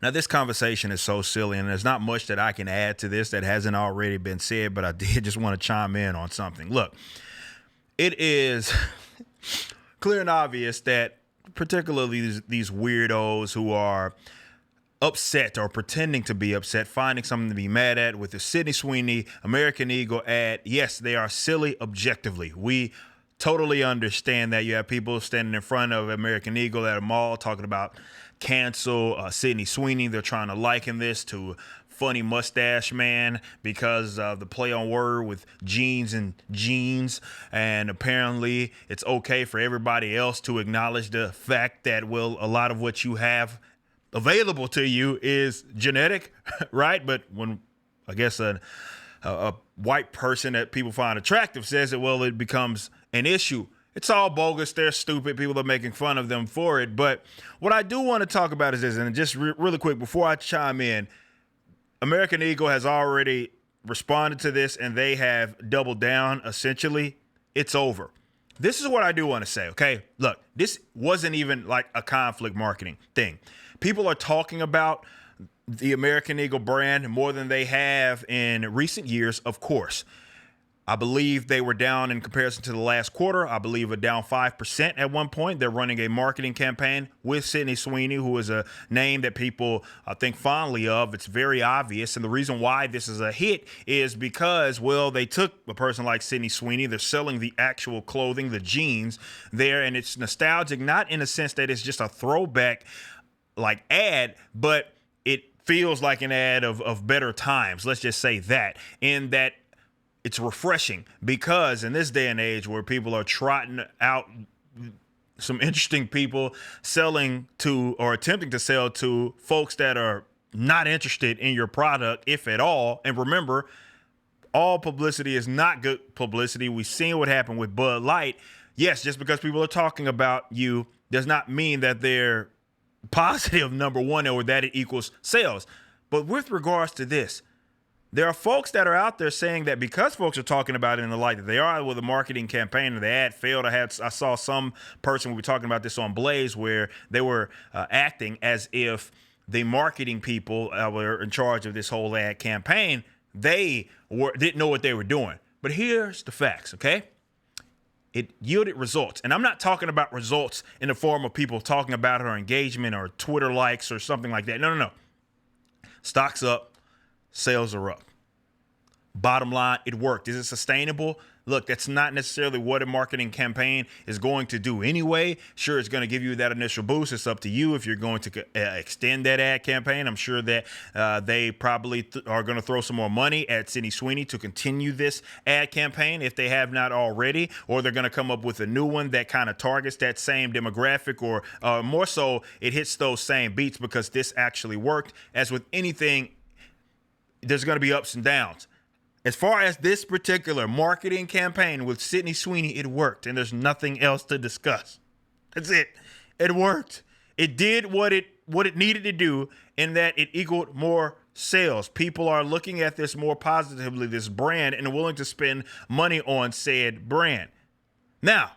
Now, this conversation is so silly, and there's not much that I can add to this that hasn't already been said, but I did just want to chime in on something. Look, it is clear and obvious that particularly these weirdos who are upset or pretending to be upset, finding something to be mad at with the Sydney Sweeney American Eagle ad, yes, they are silly objectively. We totally understand that. You have people standing in front of American Eagle at a mall talking about cancel Sydney Sweeney. They're trying to liken this to funny mustache man because of the play on word with jeans and jeans. And apparently it's okay for everybody else to acknowledge the fact that, well, a lot of what you have available to you is genetic, right? But when I guess a white person that people find attractive says it, well, it becomes an issue. It's all bogus. They're stupid. People are making fun of them for it. But what I do want to talk about is this, and just really quick before I chime in, American Eagle has already responded to this, and they have doubled down. Essentially, it's over. This is what I do want to say, okay? Look, this wasn't even like a conflict marketing thing. People are talking about the American Eagle brand more than they have in recent years, of course. I believe they were down in comparison to the last quarter. I believe we're down 5% at one point. They're running a marketing campaign with Sydney Sweeney, who is a name that people think fondly of. It's very obvious. And the reason why this is a hit is because, well, they took a person like Sydney Sweeney. They're selling the actual clothing, the jeans there. And it's nostalgic, not in a sense that it's just a throwback like ad, but it feels like an ad of better times. Let's just say that. In that it's refreshing, because in this day and age where people are trotting out some interesting people selling to or attempting to sell to folks that are not interested in your product, if at all. And remember, all publicity is not good publicity. We've seen what happened with Bud Light. Yes, just because people are talking about you does not mean that they're positive, number one, or that it equals sales. But with regards to this, there are folks that are out there saying that because folks are talking about it in the light that they are with a marketing campaign and the ad failed. I saw some person, we were talking about this on Blaze, where they were acting as if the marketing people were in charge of this whole ad campaign. They didn't know what they were doing. But here's the facts, okay? It yielded results. And I'm not talking about results in the form of people talking about it or engagement or Twitter likes or something like that. No. Stocks up. Sales are up. Bottom line, it worked. Is it sustainable? Look, that's not necessarily what a marketing campaign is going to do anyway. Sure, it's going to give you that initial boost. It's up to you if you're going to extend that ad campaign. I'm sure that they probably are going to throw some more money at Sydney Sweeney to continue this ad campaign if they have not already, or they're going to come up with a new one that kind of targets that same demographic, or more so, it hits those same beats because this actually worked. As with anything, there's going to be ups and downs. As far as this particular marketing campaign with Sydney Sweeney, it worked, and there's nothing else to discuss. That's it. It worked. It did what it needed to do, in that it equaled more sales. People are looking at this more positively, this brand, and are willing to spend money on said brand. Now,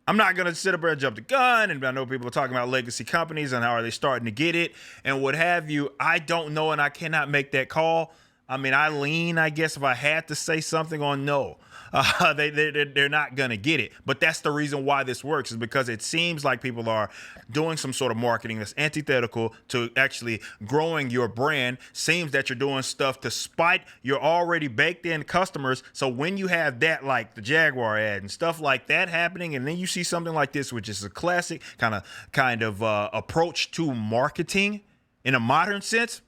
I'm not going to sit up there and jump the gun, and I know people are talking about legacy companies and how are they starting to get it and what have you. I don't know, and I cannot make that call. I mean, I lean, I guess, if I had to say something on no. They're not going to get it. But that's the reason why this works, is because it seems like people are doing some sort of marketing that's antithetical to actually growing your brand. Seems that you're doing stuff to spite your already baked in customers. So when you have that, like the Jaguar ad and stuff like that happening, and then you see something like this, which is a classic kind of approach to marketing in a modern sense,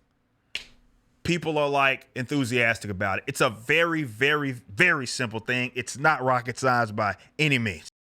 people are like enthusiastic about it. It's a very, very, very simple thing. It's not rocket science by any means.